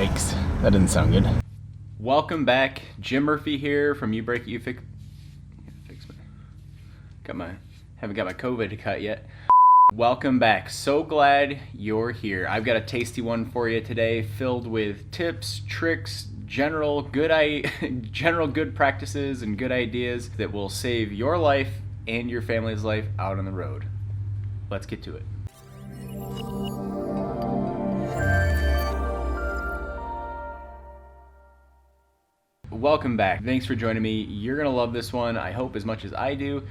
Yikes, that didn't sound good. Welcome back, Jim Murphy here from You Break It, You Fix. Haven't got my COVID cut yet. Welcome back. So glad you're here. I've got a tasty one for you today, filled with tips, tricks, general good practices and good ideas that will save your life and your family's life out on the road. Let's get to it. Welcome back. Thanks for joining me. You're going to love this one, I hope, as much as I do.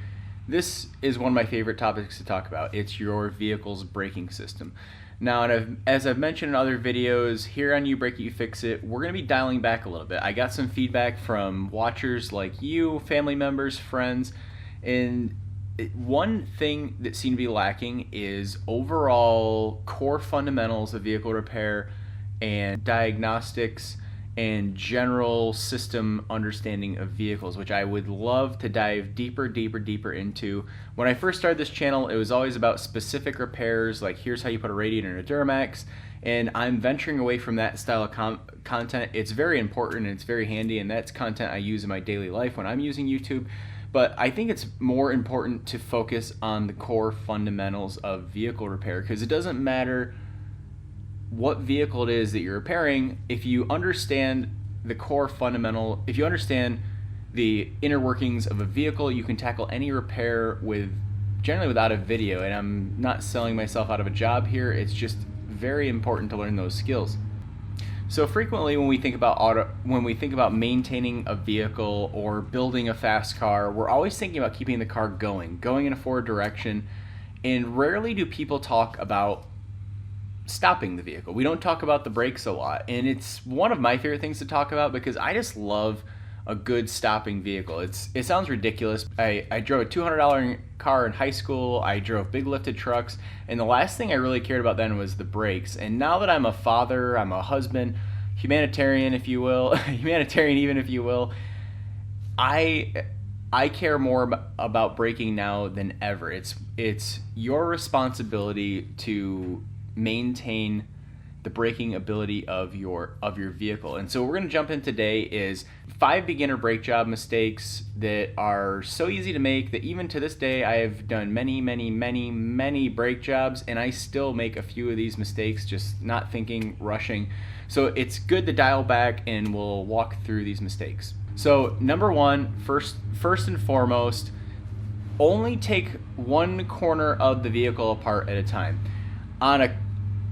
This is one of my favorite topics to talk about. It's your vehicle's braking system. Now, as I've mentioned in other videos, here on You Break It, You Fix It, we're going to be dialing back a little bit. I got some feedback from watchers like you, family members, friends, and one thing that seemed to be lacking is overall core fundamentals of vehicle repair and diagnostics and general system understanding of vehicles, which I would love to dive deeper into. When I first started this channel, it was always about specific repairs, like here's how you put a radiator in a Duramax, and I'm venturing away from that style of content. It's very important and it's very handy, and that's content I use in my daily life when I'm using YouTube. But I think it's more important to focus on the core fundamentals of vehicle repair, because it doesn't matter what vehicle it is that you're repairing. If you understand the core fundamental, if you understand the inner workings of a vehicle, you can tackle any repair generally without a video. And I'm not selling myself out of a job here. It's just very important to learn those skills. So frequently when we think about maintaining a vehicle or building a fast car, we're always thinking about keeping the car going in a forward direction. And rarely do people talk about stopping the vehicle. We don't talk about the brakes a lot, and it's one of my favorite things to talk about because I just love a good stopping vehicle. It sounds ridiculous. I drove a $200 car in high school. I drove big lifted trucks, and the last thing I really cared about then was the brakes. And now that I'm a father, I'm a husband, humanitarian if you will, even if you will, I care more about braking now than ever. It's your responsibility to maintain the braking ability of your vehicle. And so what we're going to jump in today is 5 beginner brake job mistakes that are so easy to make that even to this day I have done many brake jobs, and I still make a few of these mistakes, just not thinking, rushing. So it's good to dial back, and we'll walk through these mistakes. So number one, first and foremost, only take one corner of the vehicle apart at a time.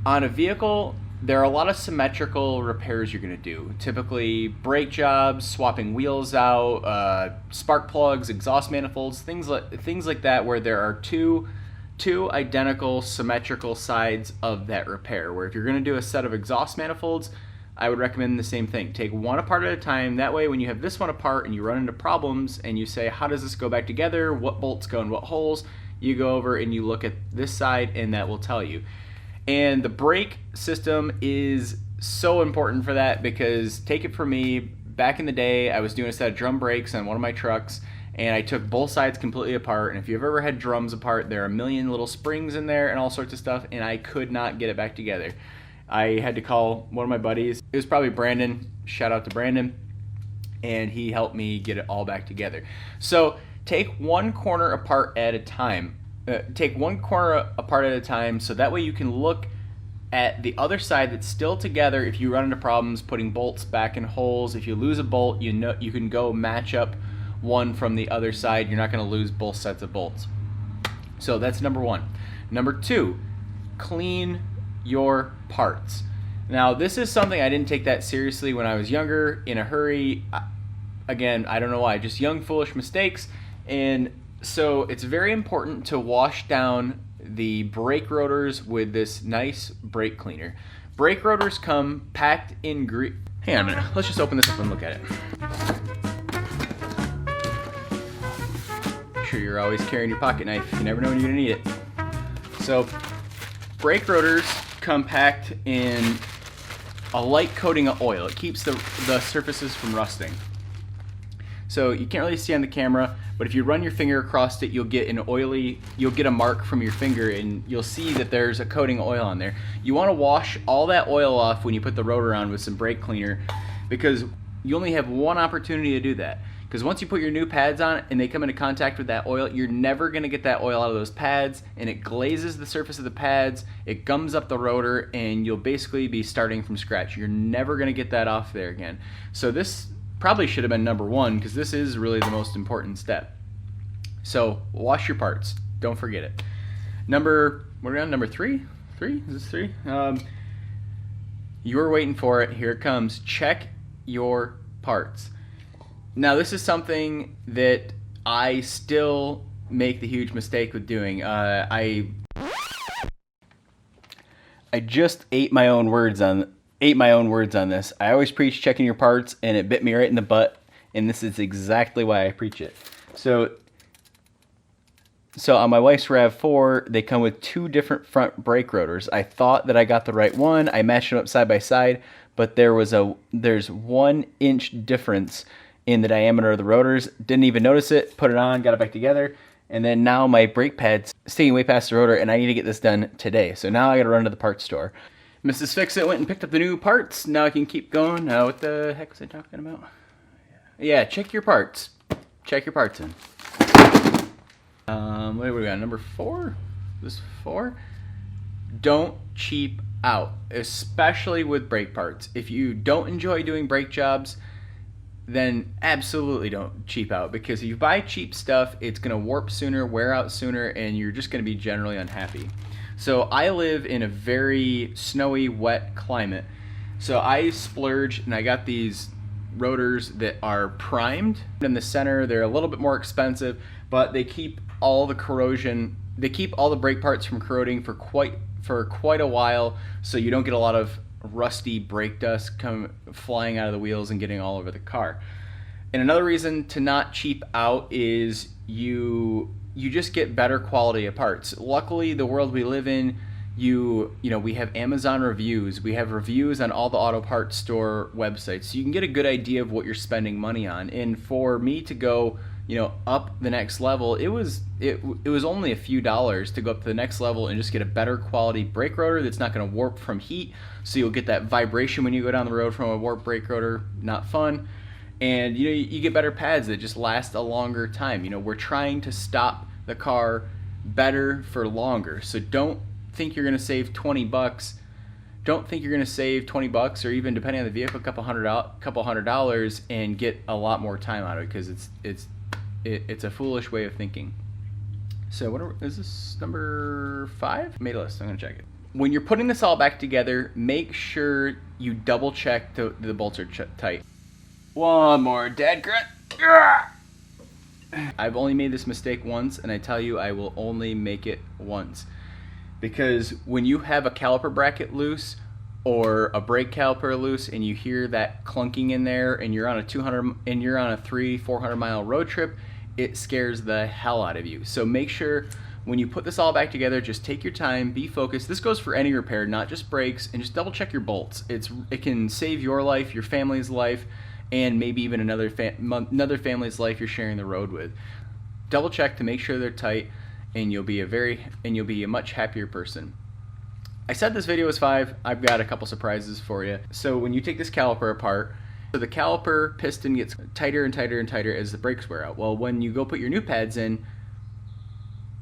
On a vehicle, there are a lot of symmetrical repairs you're going to do. Typically brake jobs, swapping wheels out, spark plugs, exhaust manifolds, things like that, where there are two identical symmetrical sides of that repair. Where if you're going to do a set of exhaust manifolds, I would recommend the same thing. Take one apart at a time. That way when you have this one apart and you run into problems and you say, how does this go back together? What bolts go in what holes? You go over and you look at this side, and that will tell you. And the brake system is so important for that, because take it from me, back in the day I was doing a set of drum brakes on one of my trucks, and I took both sides completely apart. And if you've ever had drums apart, there are a million little springs in there and all sorts of stuff, and I could not get it back together. I had to call one of my buddies. It was probably Brandon. Shout out to Brandon. And he helped me get it all back together. So take one corner apart at a time. So that way you can look at the other side that's still together. If you run into problems putting bolts back in holes, if you lose a bolt, you know you can go match up one from the other side. You're not going to lose both sets of bolts. So that's number one. Number two, clean your parts. Now this is something I didn't take that seriously when I was younger, in a hurry. Again, I don't know why, just young foolish mistakes. And so it's very important to wash down the brake rotors with this nice brake cleaner. Brake rotors come packed in grease. Hang on a minute, let's just open this up and look at it. Make sure you're always carrying your pocket knife. You never know when you're gonna need it. So brake rotors come packed in a light coating of oil. It keeps the surfaces from rusting. So you can't really see on the camera, but if you run your finger across it, you'll get a mark from your finger, and you'll see that there's a coating of oil on there. You want to wash all that oil off when you put the rotor on with some brake cleaner, because you only have one opportunity to do that. Because once you put your new pads on and they come into contact with that oil, you're never going to get that oil out of those pads, and it glazes the surface of the pads, it gums up the rotor, and you'll basically be starting from scratch. You're never going to get that off there again. So this probably should have been number one, because this is really the most important step. So wash your parts. Don't forget it. We're on number three? Is this three? You were waiting for it. Here it comes. Check your parts. Now, this is something that I still make the huge mistake with doing. I just ate my own words on this. I always preach checking your parts, and it bit me right in the butt, and this is exactly why I preach it. So on my wife's RAV4, they come with two different front brake rotors. I thought that I got the right one. I matched them up side by side, but there's 1 inch difference in the diameter of the rotors. Didn't even notice it, put it on, got it back together, and then now my brake pad's sticking way past the rotor, and I need to get this done today. So now I gotta run to the parts store. Mrs. Fix-It went and picked up the new parts. Now I can keep going. What the heck was I talking about? Yeah, check your parts. Check your parts in. What do we got? Number 4? This 4? Don't cheap out, especially with brake parts. If you don't enjoy doing brake jobs, then absolutely don't cheap out, because if you buy cheap stuff, it's going to warp sooner, wear out sooner, and you're just going to be generally unhappy. So I live in a very snowy, wet climate. So I splurged, and I got these rotors that are primed. In the center, they're a little bit more expensive, but they keep all the corrosion, they keep all the brake parts from corroding for quite a while, so you don't get a lot of rusty brake dust come flying out of the wheels and getting all over the car. And another reason to not cheap out is you just get better quality of parts. Luckily, the world we live in, we have Amazon reviews, we have reviews on all the auto parts store websites, so you can get a good idea of what you're spending money on. And for me to go up the next level, it was only a few dollars to go up to the next level and just get a better quality brake rotor that's not going to warp from heat, so you'll get that vibration when you go down the road from a warped brake rotor. Not fun. And you get better pads that just last a longer time. We're trying to stop the car better for longer, so don't think you're going to save $20. Don't think you're going to save $20, or even, depending on the vehicle, a couple hundred dollars, and get a lot more time out of it, because it's a foolish way of thinking. So is this number 5? Made a list. I'm going to check it. When you're putting this all back together, make sure you double check the bolts are tight. One more dad grunt. I've only made this mistake once, and I tell you, I will only make it once. Because when you have a caliper bracket loose or a brake caliper loose, and you hear that clunking in there, and you're on a 300-400 mile road trip, it scares the hell out of you. So make sure when you put this all back together, just take your time, be focused. This goes for any repair, not just brakes, and just double check your bolts. It can save your life, your family's life, and maybe even another family's life you're sharing the road with. Double check to make sure they're tight, and you'll be a much happier person. I said this video was 5. I've got a couple surprises for you. So when you take this caliper apart, so the caliper piston gets tighter and tighter and tighter as the brakes wear out. Well, when you go put your new pads in,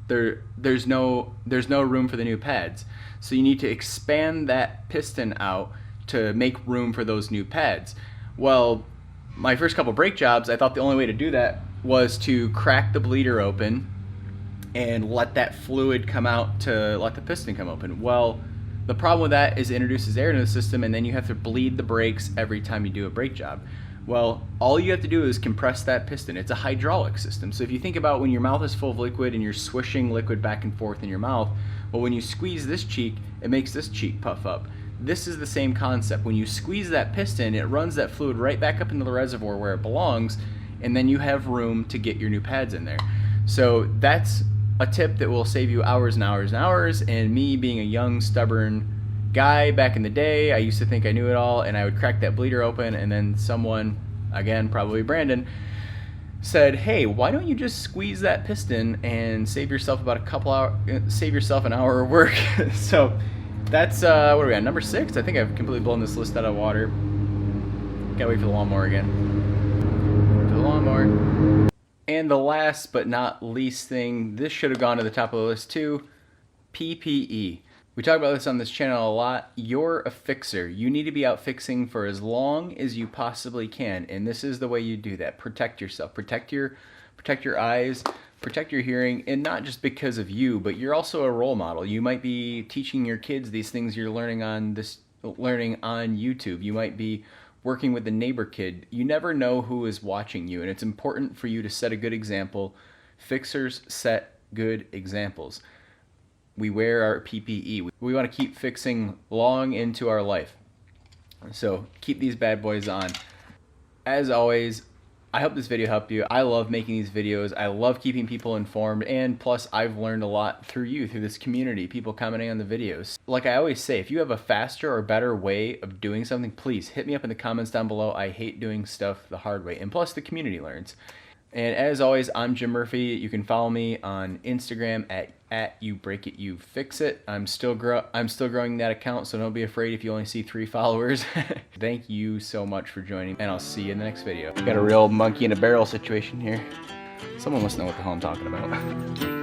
there's no room for the new pads. So you need to expand that piston out to make room for those new pads. Well, my first couple brake jobs, I thought the only way to do that was to crack the bleeder open and let that fluid come out to let the piston come open. Well, the problem with that is it introduces air into the system, and then you have to bleed the brakes every time you do a brake job. Well, all you have to do is compress that piston. It's a hydraulic system. So if you think about when your mouth is full of liquid and you're swishing liquid back and forth in your mouth, well, when you squeeze this cheek, it makes this cheek puff up. This is the same concept. When you squeeze that piston, it runs that fluid right back up into the reservoir where it belongs, and then you have room to get your new pads in there. So that's a tip that will save you hours and hours and hours. And me being a young, stubborn guy back in the day, I used to think I knew it all, and I would crack that bleeder open, and then someone, again, probably Brandon, said, hey, why don't you just squeeze that piston and save yourself about save yourself an hour of work. So that's, what are we on, number 6? I think I've completely blown this list out of water. Can't wait for the lawnmower again. For the lawnmower. And the last but not least thing, this should have gone to the top of the list too, PPE. We talk about this on this channel a lot. You're a fixer. You need to be out fixing for as long as you possibly can, and this is the way you do that. Protect yourself. Protect your eyes, protect your hearing, and not just because of you, but you're also a role model. You might be teaching your kids these things you're learning on YouTube. You might be working with the neighbor kid. You never know who is watching you, and it's important for you to set a good example. Fixers set good examples. We wear our PPE. We want to keep fixing long into our life. So keep these bad boys on. As always, I hope this video helped you. I love making these videos. I love keeping people informed, and plus I've learned a lot through you, through this community, people commenting on the videos. Like I always say, if you have a faster or better way of doing something, please hit me up in the comments down below. I hate doing stuff the hard way, and plus the community learns. And as always, I'm Jim Murphy. You can follow me on Instagram at YouBreakItYouFixIt. I'm still growing that account, so don't be afraid if you only see 3 followers. Thank you so much for joining, and I'll see you in the next video. Got a real monkey in a barrel situation here. Someone must know what the hell I'm talking about.